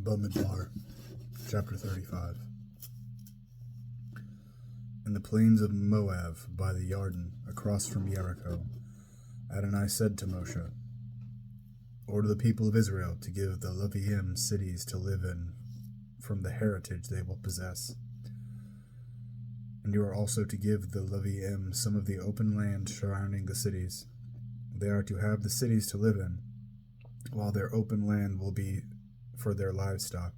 Bamidbar, chapter 35. In the plains of Moab, by the Yarden, across from Jericho, Adonai said to Moshe, "Order the people of Israel to give the Leviim cities to live in from the heritage they will possess. And you are also to give the Leviim some of the open land surrounding the cities. They are to have the cities to live in, while their open land will be for their livestock,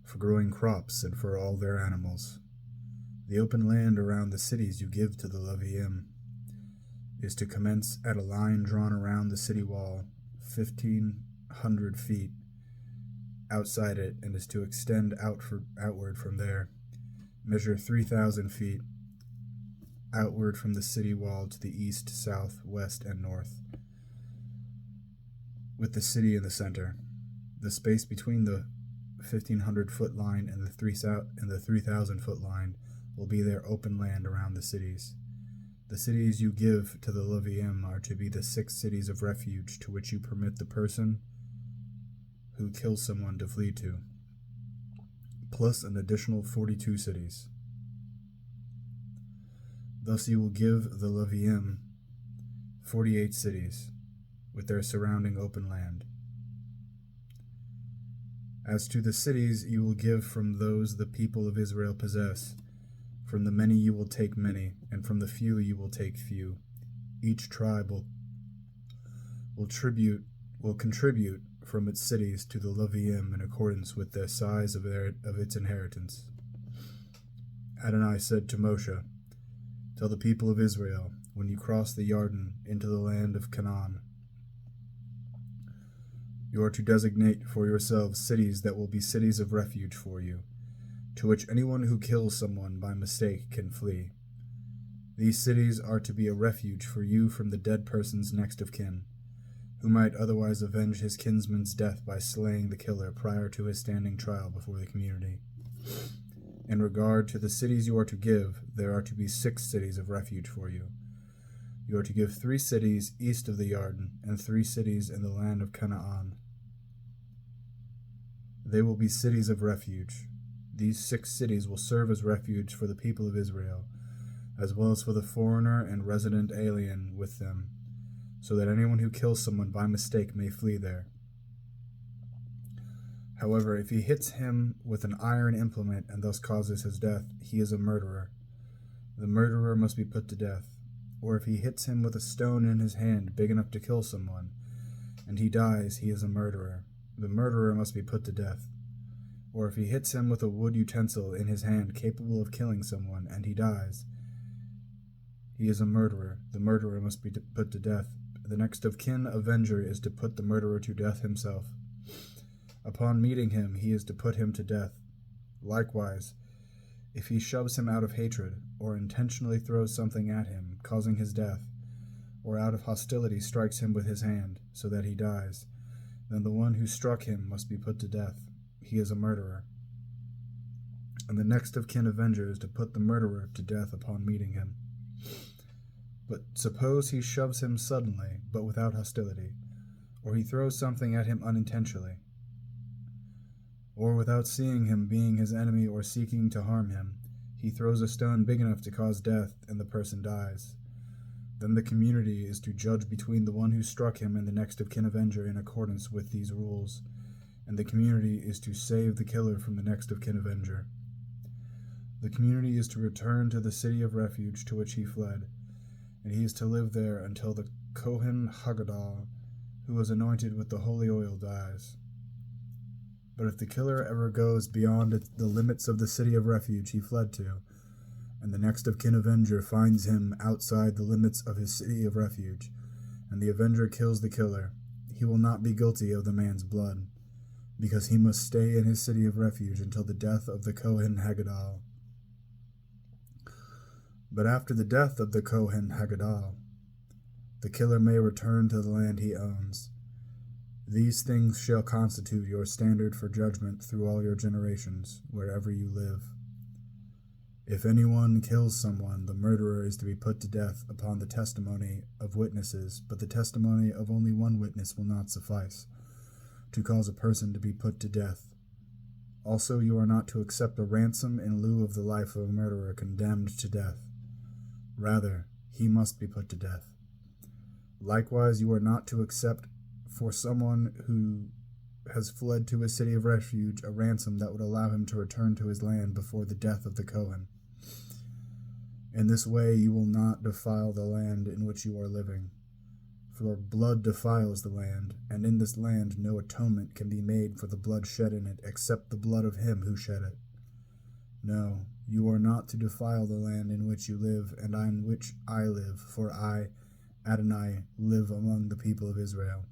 for growing crops, and for all their animals. The open land around the cities you give to the Leviim is to commence at a line drawn around the city wall, 1,500 feet outside it, and is to extend outward from there, measure 3,000 feet outward from the city wall to the east, south, west, and north, with the city in the center. The space between the 1,500-foot line and the 3,000-foot line will be their open land around the cities. The cities you give to the Leviim are to be the 6 cities of refuge to which you permit the person who kills someone to flee to, plus an additional 42 cities. Thus you will give the Leviim 48 cities, with their surrounding open land. As to the cities you will give from those the people of Israel possess, from the many you will take many, and from the few you will take few. Each tribe will contribute from its cities to the Leviim in accordance with the size of its inheritance." Adonai said to Moshe, "Tell the people of Israel, when you cross the Yarden into the land of Canaan, you are to designate for yourselves cities that will be cities of refuge for you, to which anyone who kills someone by mistake can flee. These cities are to be a refuge for you from the dead person's next of kin, who might otherwise avenge his kinsman's death by slaying the killer prior to his standing trial before the community. In regard to the cities you are to give, there are to be 6 cities of refuge for you. You are to give 3 cities east of the Yarden, and 3 cities in the land of Canaan. They will be cities of refuge. These 6 cities will serve as refuge for the people of Israel, as well as for the foreigner and resident alien with them, so that anyone who kills someone by mistake may flee there. However, if he hits him with an iron implement and thus causes his death, he is a murderer. The murderer must be put to death. Or if he hits him with a stone in his hand big enough to kill someone, and he dies, he is a murderer. The murderer must be put to death. Or if he hits him with a wood utensil in his hand capable of killing someone, and he dies, he is a murderer. The murderer must be put to death. The next of kin avenger is to put the murderer to death himself. Upon meeting him, he is to put him to death. Likewise, if he shoves him out of hatred, or intentionally throws something at him, causing his death, or out of hostility strikes him with his hand, so that he dies, then the one who struck him must be put to death. He is a murderer. And the next of kin avenger is to put the murderer to death upon meeting him. But suppose he shoves him suddenly, but without hostility, or he throws something at him unintentionally, or without seeing him being his enemy or seeking to harm him, he throws a stone big enough to cause death, and the person dies. Then the community is to judge between the one who struck him and the next of kin avenger in accordance with these rules, and the community is to save the killer from the next of kin avenger. The community is to return to the city of refuge to which he fled, and he is to live there until the Kohen Haggadah, who was anointed with the holy oil, dies. But if the killer ever goes beyond the limits of the city of refuge he fled to, and the next of kin avenger finds him outside the limits of his city of refuge, and the avenger kills the killer, he will not be guilty of the man's blood, because he must stay in his city of refuge until the death of the Kohen Haggadah. But after the death of the Kohen Haggadah, the killer may return to the land he owns. These things shall constitute your standard for judgment through all your generations, wherever you live. If anyone kills someone, the murderer is to be put to death upon the testimony of witnesses, but the testimony of only one witness will not suffice. to cause a person to be put to death. Also, you are not to accept a ransom in lieu of the life of a murderer condemned to death. Rather, he must be put to death. Likewise, you are not to accept for someone who has fled to a city of refuge a ransom that would allow him to return to his land before the death of the Kohen. In this way you will not defile the land in which you are living. For blood defiles the land, and in this land no atonement can be made for the blood shed in it except the blood of him who shed it. No, you are not to defile the land in which you live and in which I live, for I, Adonai, live among the people of Israel.